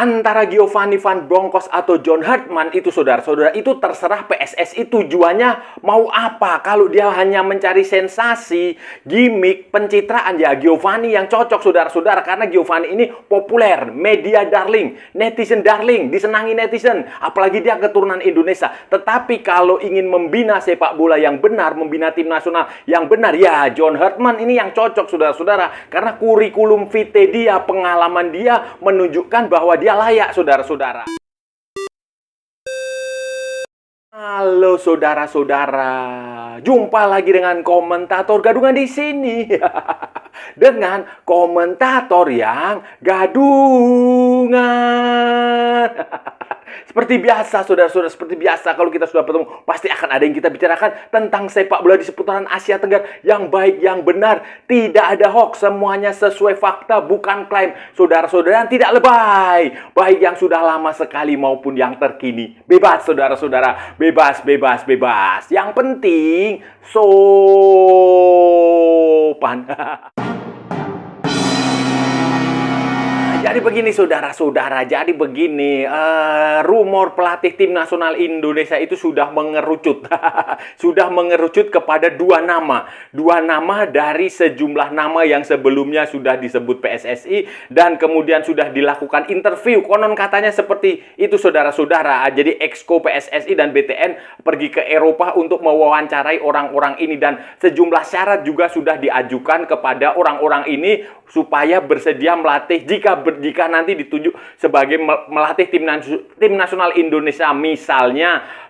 Antara Giovanni Van Bronckhorst atau John Hartman itu, saudara-saudara, itu terserah PSSI tujuannya mau apa. Kalau dia hanya mencari sensasi, gimmick, pencitraan, ya Giovanni yang cocok, saudara-saudara. Karena Giovanni ini populer, media darling, netizen darling, disenangi netizen. Apalagi dia keturunan Indonesia. Tetapi kalau ingin membina sepak bola yang benar, membina tim nasional yang benar, ya John Hartman ini yang cocok, saudara-saudara. Karena kurikulum vitae dia, pengalaman dia menunjukkan bahwa dia layak, saudara-saudara. Halo saudara-saudara, jumpa lagi dengan komentator gadungan di sini. Dengan komentator yang gadungan. Seperti biasa, saudara-saudara, seperti biasa kalau kita sudah bertemu, pasti akan ada yang kita bicarakan tentang sepak bola di seputaran Asia Tenggara yang baik, yang benar. Tidak ada hoax, semuanya sesuai fakta, bukan klaim. Saudara-saudara, yang tidak lebay. Baik yang sudah lama sekali maupun yang terkini. Bebas, saudara-saudara. Bebas, bebas, bebas. Yang penting, sopan. Jadi begini, saudara-saudara, rumor pelatih tim nasional Indonesia itu sudah mengerucut. Sudah mengerucut kepada dua nama dari sejumlah nama yang sebelumnya sudah disebut PSSI, dan kemudian sudah dilakukan interview. Konon katanya seperti itu, saudara-saudara. Jadi Exco PSSI dan BTN pergi ke Eropa untuk mewawancarai orang-orang ini, dan sejumlah syarat juga sudah diajukan kepada orang-orang ini supaya bersedia melatih jika nanti ditunjuk sebagai melatih tim nasional Indonesia.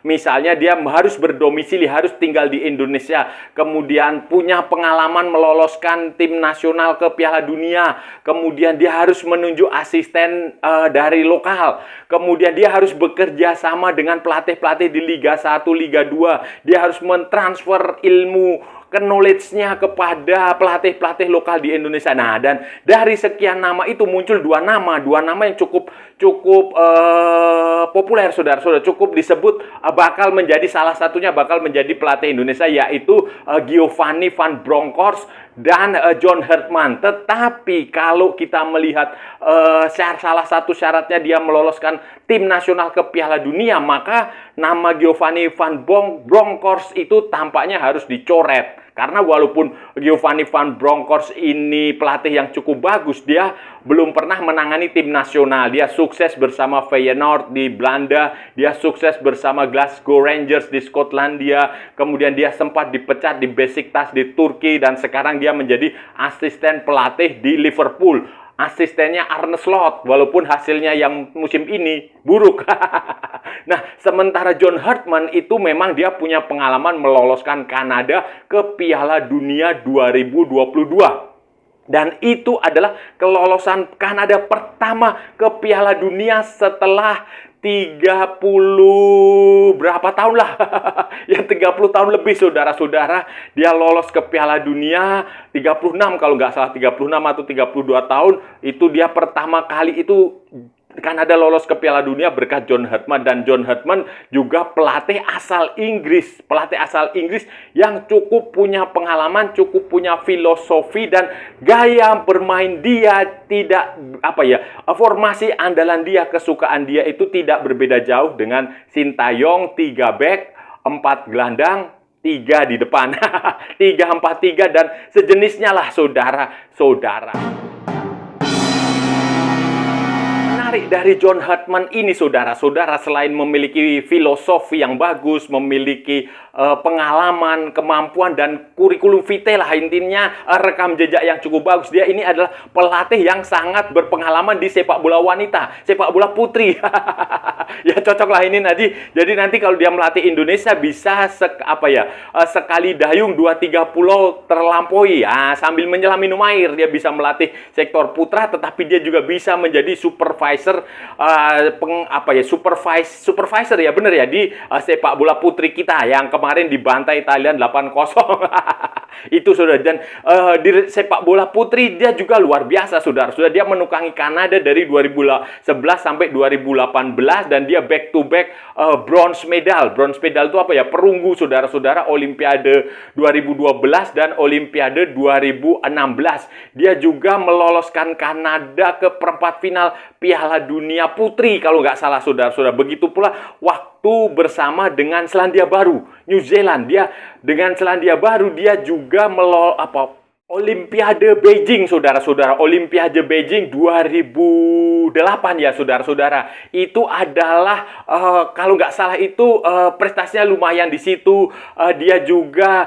Misalnya dia harus berdomisili, harus tinggal di Indonesia, kemudian punya pengalaman meloloskan tim nasional ke Piala Dunia, kemudian dia harus menunjuk asisten dari lokal, kemudian dia harus bekerja sama dengan pelatih-pelatih di Liga 1, Liga 2, dia harus mentransfer ilmu knowledge-nya kepada pelatih-pelatih lokal di Indonesia. Nah, dan dari sekian nama itu muncul dua nama yang cukup populer, saudara-saudara, cukup disebut salah satunya bakal menjadi pelatih Indonesia, yaitu Giovanni Van Bronckhorst dan John Hartman. Tetapi kalau kita melihat salah satu syaratnya dia meloloskan tim nasional ke Piala Dunia, maka nama Giovanni Van Bronckhorst itu tampaknya harus dicoret. Karena walaupun Giovanni Van Bronckhorst ini pelatih yang cukup bagus, dia belum pernah menangani tim nasional. Dia sukses bersama Feyenoord di Belanda, dia sukses bersama Glasgow Rangers di Skotlandia, kemudian dia sempat dipecat di Besiktas di Turki, dan sekarang dia menjadi asisten pelatih di Liverpool. Asistennya Arne Slot, walaupun hasilnya yang musim ini buruk. Nah, sementara John Hartman itu memang dia punya pengalaman meloloskan Kanada ke Piala Dunia 2022. Dan itu adalah kelolosan Kanada pertama ke Piala Dunia setelah 30 berapa tahun lah. Ya 30 tahun lebih, saudara-saudara. Dia lolos ke Piala Dunia 36 kalau nggak salah, 36 atau 32 tahun. Itu dia pertama kali itu Kanada lolos ke Piala Dunia berkat John Hartman. Dan John Hartman juga pelatih asal Inggris yang cukup punya pengalaman, cukup punya filosofi, dan gaya bermain dia tidak formasi andalan dia, kesukaan dia itu tidak berbeda jauh dengan Sintayong, 3 back, 4 gelandang, 3 di depan. 3-4-3 dan sejenisnya lah, saudara-saudara. Dari John Hartman ini, saudara-saudara, selain memiliki filosofi yang bagus, memiliki pengalaman, kemampuan, dan kurikulum vitae lah, intinya rekam jejak yang cukup bagus. Dia ini adalah pelatih yang sangat berpengalaman di sepak bola wanita, sepak bola putri. Ya cocok lah ini nanti. Jadi nanti kalau dia melatih Indonesia bisa sekali dayung 2-3 pulau terlampaui. Ya, sambil menyelam minum air dia bisa melatih sektor putra, tetapi dia juga bisa menjadi supervisor supervisor ya, bener ya, di sepak bola putri kita yang kemarin dibantai Thailand 8-0. Itu sudah, dan di sepak bola putri dia juga luar biasa, saudara-saudara. Dia menukangi Kanada dari 2011 sampai 2018 dan dia back to back bronze medal. Bronze medal itu apa ya? Perunggu, saudara-saudara, Olimpiade 2012 dan Olimpiade 2016. Dia juga meloloskan Kanada ke perempat final Piala Dunia Putri kalau nggak salah, saudara-saudara. Begitu pula waktu bersama dengan Selandia Baru, New Zealand. Dia dengan Selandia Baru dia juga Olimpiade Beijing, saudara-saudara. Olimpiade Beijing 2008 ya, saudara-saudara. Itu adalah kalau nggak salah itu prestasinya lumayan di situ. Dia juga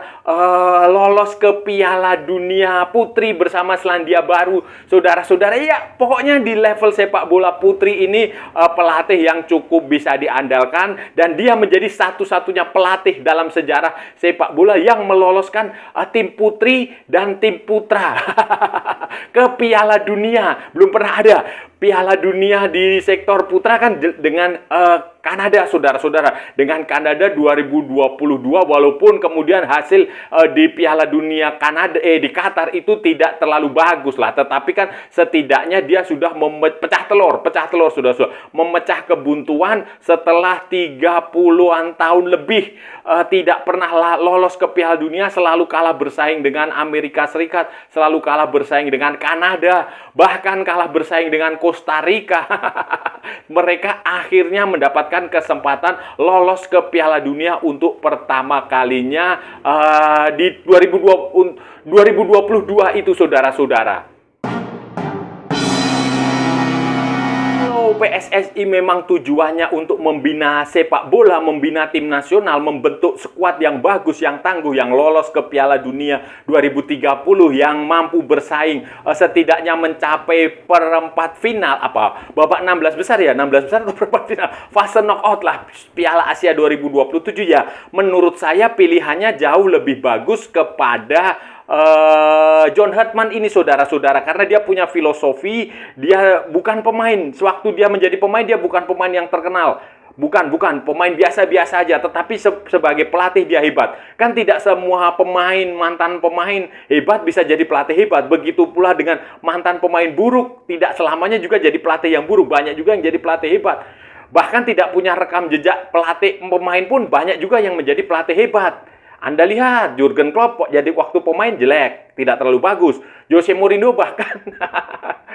lolos ke Piala Dunia Putri bersama Selandia Baru, saudara-saudara. Ya, pokoknya di level sepak bola putri ini pelatih yang cukup bisa diandalkan, dan dia menjadi satu-satunya pelatih dalam sejarah sepak bola yang meloloskan tim putri dan tim putra ke Piala Dunia. Belum pernah ada Piala Dunia di sektor putra kan dengan Kanada, saudara-saudara. Dengan Kanada 2022, walaupun kemudian hasil di Piala Dunia di Qatar itu tidak terlalu bagus lah, tetapi kan setidaknya dia sudah pecah telur, sudah memecah kebuntuan setelah 30-an tahun lebih tidak pernah lolos ke Piala Dunia, selalu kalah bersaing dengan Amerika Serikat, selalu kalah bersaing dengan Kanada, bahkan kalah bersaing dengan Costa Rica. Mereka akhirnya mendapatkan kesempatan lolos ke Piala Dunia untuk pertama kalinya di 2022 itu, saudara-saudara. PSSI memang tujuannya untuk membina sepak bola, membina tim nasional, membentuk skuad yang bagus, yang tangguh, yang lolos ke Piala Dunia 2030, yang mampu bersaing setidaknya mencapai perempat final, babak 16 besar ya, 16 besar atau perempat final, fase knockout lah Piala Asia 2027 ya. Menurut saya pilihannya jauh lebih bagus kepada John Herdman ini, saudara-saudara, karena dia punya filosofi. Dia bukan pemain, sewaktu dia menjadi pemain dia bukan pemain yang terkenal, bukan pemain biasa-biasa aja, tetapi sebagai pelatih dia hebat. Kan tidak semua pemain, mantan pemain hebat bisa jadi pelatih hebat. Begitu pula dengan mantan pemain buruk, tidak selamanya juga jadi pelatih yang buruk. Banyak juga yang jadi pelatih hebat. Bahkan tidak punya rekam jejak pelatih pemain pun banyak juga yang menjadi pelatih hebat. Anda lihat, Jurgen Klopp jadi waktu pemain jelek, tidak terlalu bagus. Jose Mourinho bahkan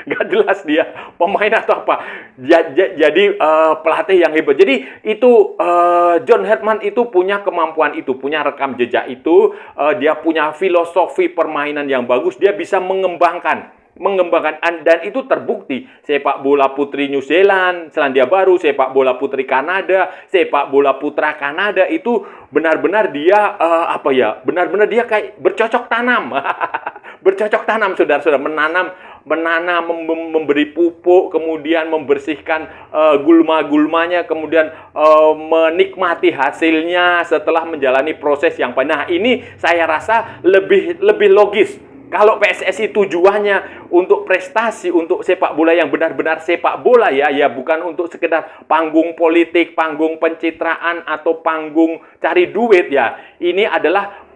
nggak jelas dia pemain atau apa. Jadi pelatih yang hebat. Jadi itu John Herdman itu punya kemampuan itu, punya rekam jejak itu. Dia punya filosofi permainan yang bagus. Dia bisa mengembangkan, dan itu terbukti. Sepak bola putri New Zealand, Selandia Baru, sepak bola putri Kanada, sepak bola putra Kanada itu benar-benar dia benar-benar dia kayak bercocok tanam. Bercocok tanam, saudara-saudara, menanam, memberi pupuk, kemudian membersihkan gulma-gulmanya, kemudian menikmati hasilnya setelah menjalani proses yang panjang. Nah, ini saya rasa lebih logis. Kalau PSSI tujuannya untuk prestasi, untuk sepak bola yang benar-benar sepak bola ya bukan untuk sekedar panggung politik, panggung pencitraan, atau panggung cari duit ya. Ini adalah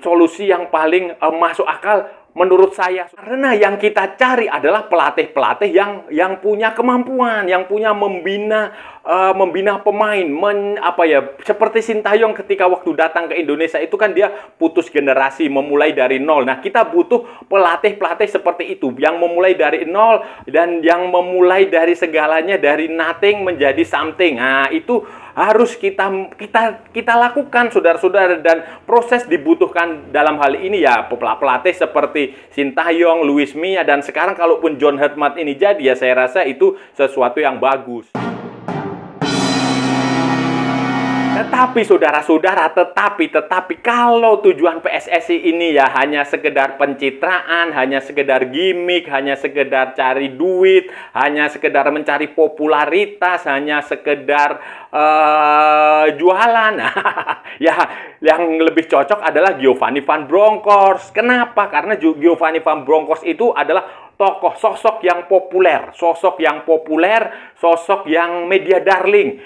solusi yang paling masuk akal menurut saya. Karena yang kita cari adalah pelatih-pelatih yang punya kemampuan, yang punya membina pemain, seperti Sintayong ketika waktu datang ke Indonesia itu kan dia putus generasi, memulai dari nol. Nah, kita butuh pelatih-pelatih seperti itu, yang memulai dari nol dan yang memulai dari segalanya, dari nothing menjadi something. Nah, itu harus kita lakukan, saudara-saudara, dan proses dibutuhkan dalam hal ini ya pelatih seperti Sintayong, Luis Mia, dan sekarang kalaupun John Herdman ini jadi ya saya rasa itu sesuatu yang bagus. Tetapi saudara-saudara, tetapi kalau tujuan PSSI ini ya hanya sekedar pencitraan, hanya sekedar gimmick, hanya sekedar cari duit, hanya sekedar mencari popularitas, hanya sekedar jualan, ya yang lebih cocok adalah Giovanni Van Bronckhorst. Kenapa? Karena Giovanni Van Bronckhorst itu adalah tokoh, sosok yang populer, sosok yang media darling,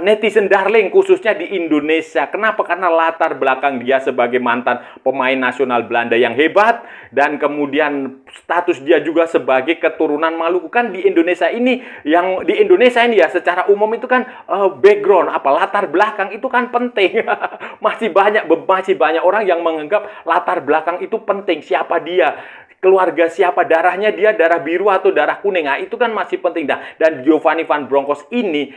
netizen darling khususnya di Indonesia. Kenapa? Karena latar belakang dia sebagai mantan pemain nasional Belanda yang hebat, dan kemudian status dia juga sebagai keturunan Maluku. Kan di Indonesia ini ya secara umum itu kan background latar belakang itu kan penting. masih banyak orang yang menganggap latar belakang itu penting. Siapa dia? Keluarga siapa, darahnya dia darah biru atau darah kuning. Nah, itu kan masih penting. Dan Giovanni Van Bronckhorst ini,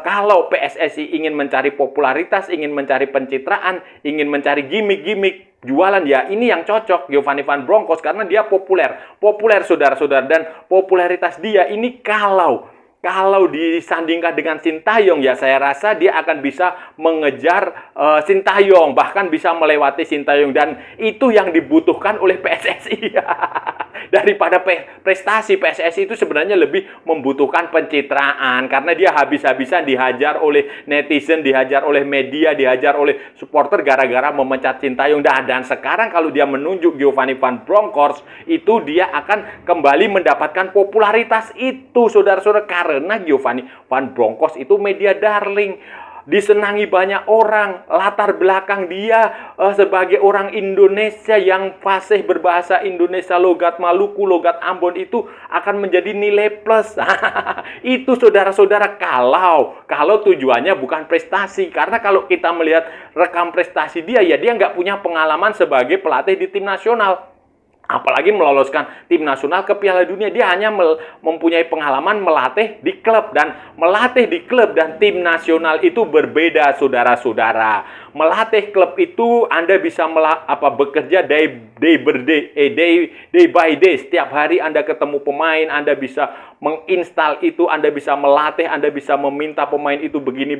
kalau PSSI ingin mencari popularitas, ingin mencari pencitraan, ingin mencari gimmick-gimmick jualan, ya ini yang cocok Giovanni Van Bronckhorst, karena dia populer saudara-saudara. Dan popularitas dia ini kalau disandingkan dengan Sintayong, ya saya rasa dia akan bisa mengejar Sintayong, bahkan bisa melewati Sintayong, dan itu yang dibutuhkan oleh PSSI. Daripada prestasi, PSSI itu sebenarnya lebih membutuhkan pencitraan, karena dia habis-habisan dihajar oleh netizen, dihajar oleh media, dihajar oleh supporter gara-gara memecat Sintayong. Dan sekarang kalau dia menunjuk Giovanni Van Bronckhorst, itu dia akan kembali mendapatkan popularitas itu, saudara-saudara, karena Giovanni Van Bronckhorst itu media darling, disenangi banyak orang. Latar belakang dia sebagai orang Indonesia yang fasih berbahasa Indonesia, logat Maluku, logat Ambon, itu akan menjadi nilai plus. Itu saudara-saudara, kalau tujuannya bukan prestasi. Karena kalau kita melihat rekam prestasi dia, ya dia nggak punya pengalaman sebagai pelatih di tim nasional. Apalagi meloloskan tim nasional ke Piala Dunia. Dia hanya mempunyai pengalaman melatih di klub. Dan melatih di klub dan tim nasional itu berbeda, saudara-saudara. Melatih klub itu Anda bisa bekerja day by day. Setiap hari Anda ketemu pemain, Anda bisa menginstal itu, Anda bisa melatih, Anda bisa meminta pemain itu begini.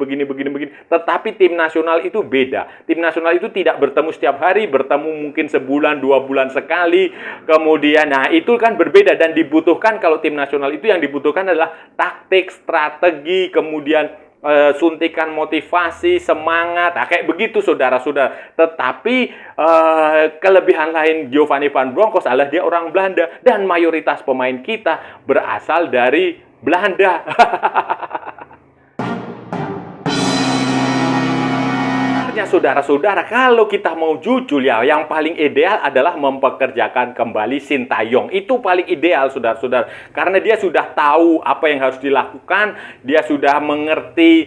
Tetapi tim nasional itu beda. Tim nasional itu tidak bertemu setiap hari, bertemu mungkin sebulan, 2 bulan sekali. Kemudian, nah itu kan berbeda, dan dibutuhkan, kalau tim nasional itu yang dibutuhkan adalah taktik, strategi, kemudian suntikan motivasi, semangat. Nah, kayak begitu saudara-saudara. Tetapi kelebihan lain Giovanni Van Bronckhorst adalah dia orang Belanda, dan mayoritas pemain kita berasal dari Belanda. Saudara-saudara, kalau kita mau jujur ya, yang paling ideal adalah mempekerjakan kembali Sintayong. Itu paling ideal, saudara-saudara. Karena dia sudah tahu apa yang harus dilakukan, dia sudah mengerti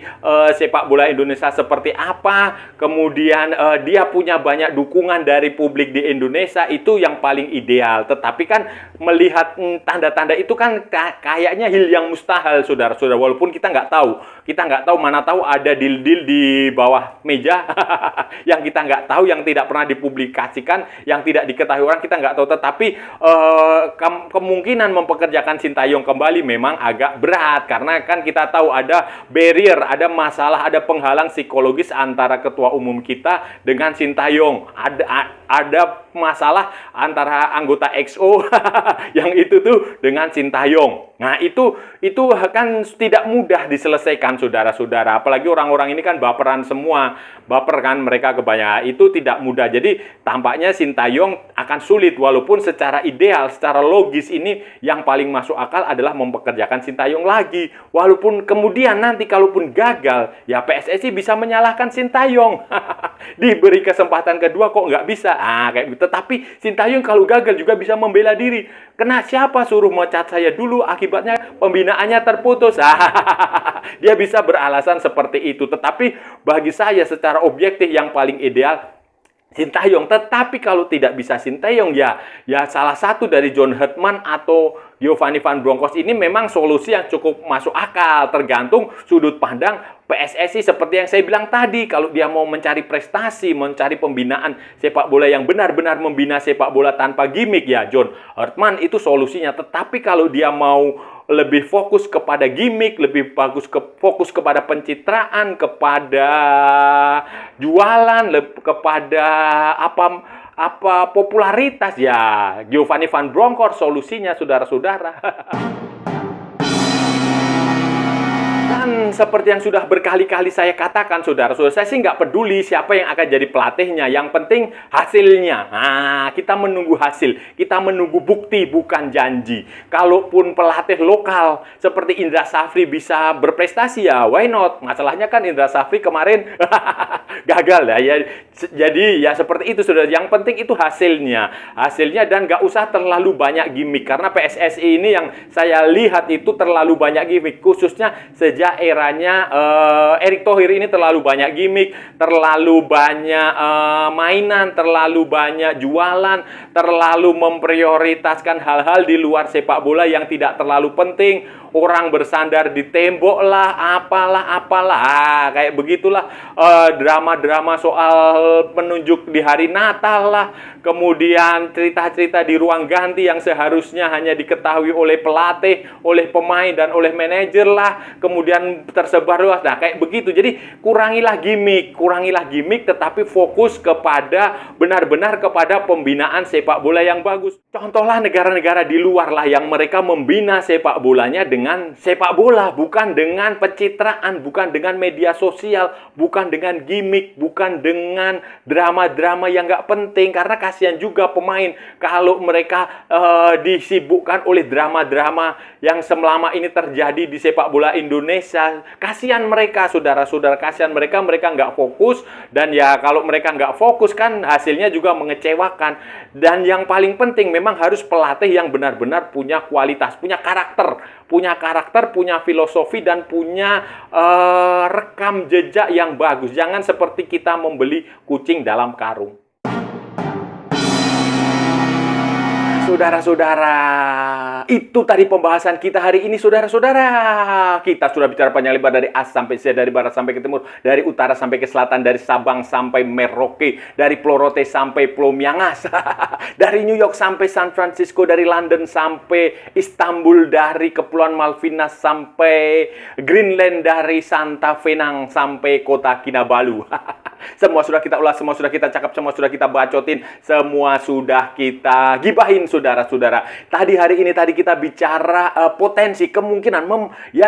sepak bola Indonesia seperti apa, kemudian dia punya banyak dukungan dari publik di Indonesia, itu yang paling ideal. Tetapi kan melihat tanda-tanda itu kan kayaknya hal yang mustahil, saudara-saudara. Walaupun kita nggak tahu, mana tahu ada deal-deal di bawah meja yang kita nggak tahu, yang tidak pernah dipublikasikan, yang tidak diketahui orang, kita nggak tahu. Tetapi kemungkinan mempekerjakan Sintayong kembali memang agak berat, karena kan kita tahu ada barrier, ada masalah, ada penghalang psikologis antara ketua umum kita dengan Sintayong. Ada masalah antara anggota XO yang itu tuh dengan Sintayong. Nah, itu kan tidak mudah diselesaikan, saudara-saudara. Apalagi orang-orang ini kan baperan semua. Baper kan mereka kebanyakan. Itu tidak mudah. Jadi, tampaknya Sintayong akan sulit. Walaupun secara ideal, secara logis ini yang paling masuk akal adalah mempekerjakan Sintayong lagi. Walaupun kemudian nanti kalaupun gagal, ya PSSI bisa menyalahkan Sintayong. Diberi kesempatan kedua kok nggak bisa. Kayak gitu. Tapi Sintayong kalau gagal juga bisa membela diri. Kena siapa suruh mecat saya dulu, akibatnya pembinaannya terputus. Dia bisa beralasan seperti itu. Tetapi bagi saya secara objektif yang paling ideal Sintayong. Tetapi kalau tidak bisa Sintayong, ya salah satu dari John Hartman atau Giovanni Van Bronckhorst ini memang solusi yang cukup masuk akal, tergantung sudut pandang PSSI. Seperti yang saya bilang tadi, kalau dia mau mencari prestasi, mencari pembinaan sepak bola yang benar-benar membina sepak bola tanpa gimmick, ya John Hartman itu solusinya. Tetapi kalau dia mau lebih fokus kepada gimmick, lebih fokus kepada pencitraan, kepada jualan, kepada popularitas, ya Giovanni Van Bronckhorst solusinya, saudara-saudara. Dan seperti yang sudah berkali-kali saya katakan, saudara-saudara, saya sih nggak peduli siapa yang akan jadi pelatihnya. Yang penting hasilnya. Nah, kita menunggu hasil. Kita menunggu bukti, bukan janji. Kalaupun pelatih lokal seperti Indra Safri bisa berprestasi, ya why not? Masalahnya kan Indra Safri kemarin gagal ya. Jadi ya seperti itu, saudara. Yang penting itu hasilnya. Hasilnya, dan nggak usah terlalu banyak gimmick. Karena PSSI ini yang saya lihat itu terlalu banyak gimmick. Khususnya sejak eranya Erick Thohir ini terlalu banyak gimmick, terlalu banyak mainan, terlalu banyak jualan, terlalu memprioritaskan hal-hal di luar sepak bola yang tidak terlalu penting. Orang bersandar di tembok lah, apalah. Kayak begitulah drama-drama soal penunjuk di hari Natal lah. Kemudian cerita-cerita di ruang ganti yang seharusnya hanya diketahui oleh pelatih, oleh pemain, dan oleh manajer lah. Kemudian tersebar luas. Nah, kayak begitu. Jadi kurangilah gimmick, tetapi fokus kepada benar-benar kepada pembinaan sepak bola yang bagus. Contohlah negara-negara di luar lah yang mereka membina sepak bolanya dengan sepak bola, bukan dengan pencitraan, bukan dengan media sosial, bukan dengan gimmick, bukan dengan drama-drama yang nggak penting. Karena kasihan juga pemain kalau mereka disibukkan oleh drama-drama yang selama ini terjadi di sepak bola Indonesia. Kasihan mereka, saudara-saudara, kasihan mereka nggak fokus. Dan ya kalau mereka nggak fokus kan hasilnya juga mengecewakan. Dan yang paling penting memang harus pelatih yang benar-benar punya kualitas, punya karakter, punya filosofi, dan punya rekam jejak yang bagus. Jangan seperti kita membeli kucing dalam karung. Saudara-saudara, itu tadi pembahasan kita hari ini, saudara-saudara. Kita sudah bicara panjang lebar dari A sampai Z, dari barat sampai ke timur, dari utara sampai ke selatan, dari Sabang sampai Merauke, dari Pulau Rote sampai Pulau Miangas, dari New York sampai San Francisco, dari London sampai Istanbul, dari Kepulauan Malvinas sampai Greenland, dari Santa Venang sampai kota Kinabalu. Semua sudah kita ulas, semua sudah kita cakap, semua sudah kita bacotin, semua sudah kita gibahin, saudara-saudara. Hari ini kita bicara potensi, kemungkinan,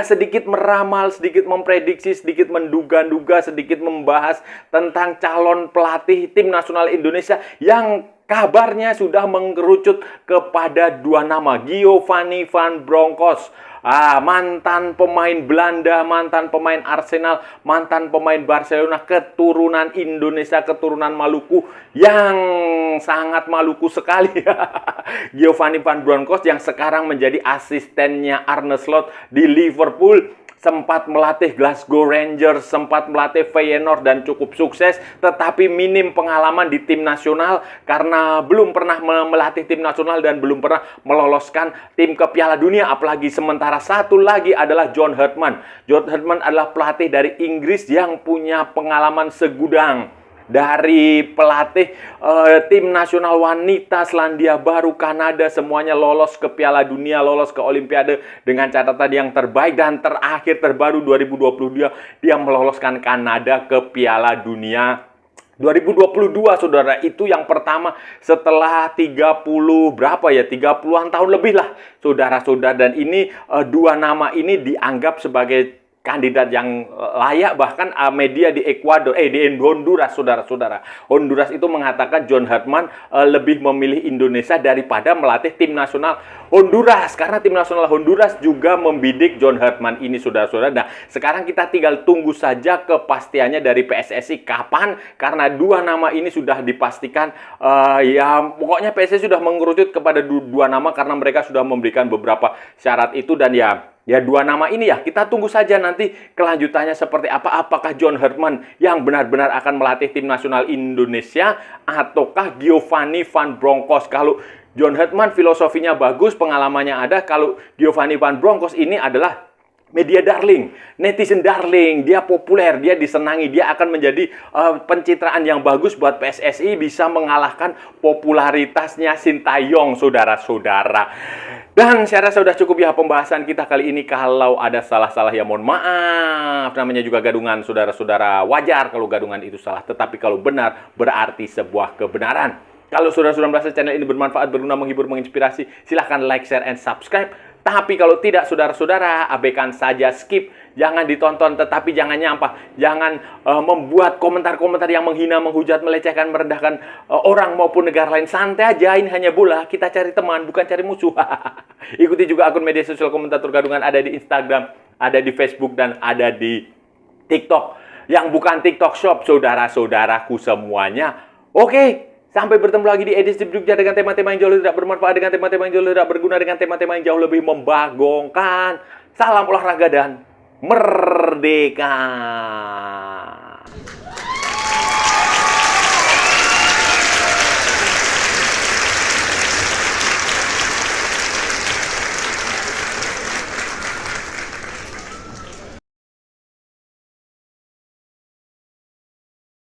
sedikit meramal, sedikit memprediksi, sedikit menduga-duga, sedikit membahas tentang calon pelatih tim nasional Indonesia yang kabarnya sudah mengerucut kepada dua nama, Giovanni Van Bronckhorst. Mantan pemain Belanda, mantan pemain Arsenal, mantan pemain Barcelona, keturunan Indonesia, keturunan Maluku, yang sangat Maluku sekali. Giovanni Van Bronckhorst yang sekarang menjadi asistennya Arne Slot di Liverpool. Sempat melatih Glasgow Rangers, sempat melatih Feyenoord, dan cukup sukses, tetapi minim pengalaman di tim nasional karena belum pernah melatih tim nasional dan belum pernah meloloskan tim ke Piala Dunia. Apalagi sementara satu lagi adalah John Herdman. John Herdman adalah pelatih dari Inggris yang punya pengalaman segudang. Dari pelatih tim nasional wanita, Selandia Baru, Kanada, semuanya lolos ke Piala Dunia, lolos ke Olimpiade dengan catatan yang terbaik. Dan terakhir terbaru 2022 dia meloloskan Kanada ke Piala Dunia 2022, saudara. Itu yang pertama setelah 30-an tahun lebih lah, saudara-saudara. Dan ini dua nama ini dianggap sebagai kandidat yang layak, bahkan media di di Honduras, saudara-saudara. Honduras itu mengatakan John Herdman lebih memilih Indonesia daripada melatih tim nasional Honduras, karena tim nasional Honduras juga membidik John Herdman ini, saudara-saudara. Nah, sekarang kita tinggal tunggu saja kepastiannya dari PSSI kapan, karena dua nama ini sudah dipastikan. Pokoknya PSSI sudah mengerucut kepada dua nama karena mereka sudah memberikan beberapa syarat itu. Dan ya dua nama ini ya kita tunggu saja nanti kelanjutannya seperti apa. Apakah John Herdman yang benar-benar akan melatih tim nasional Indonesia ataukah Giovanni Van Bronckhorst? Kalau John Herdman filosofinya bagus, pengalamannya ada. Kalau Giovanni Van Bronckhorst ini adalah media darling, netizen darling, dia populer, dia disenangi, dia akan menjadi pencitraan yang bagus buat PSSI, bisa mengalahkan popularitasnya Sintayong, saudara-saudara. Dan saya rasa sudah cukup ya pembahasan kita kali ini. Kalau ada salah-salah ya mohon maaf. Namanya juga gadungan, saudara-saudara. Wajar kalau gadungan itu salah, tetapi kalau benar berarti sebuah kebenaran. Kalau saudara-saudara merasa channel ini bermanfaat, berguna, menghibur, menginspirasi, silahkan like, share, and subscribe. Tapi kalau tidak, saudara-saudara, abaikan saja, skip. Jangan ditonton, tetapi jangan nyampah. Jangan membuat komentar-komentar yang menghina, menghujat, melecehkan, merendahkan orang maupun negara lain. Santai aja, ini hanya bola. Kita cari teman, bukan cari musuh. Ikuti juga akun media sosial Komentator Gadungan, ada di Instagram, ada di Facebook, dan ada di TikTok. Yang bukan TikTok Shop, saudara-saudaraku semuanya. Oke, sampai bertemu lagi di edisi berikutnya dengan tema-tema yang jauh lebih tidak bermanfaat, dengan tema-tema yang jauh lebih tidak berguna, dengan tema-tema yang jauh lebih membagongkan. Salam olahraga dan merdeka.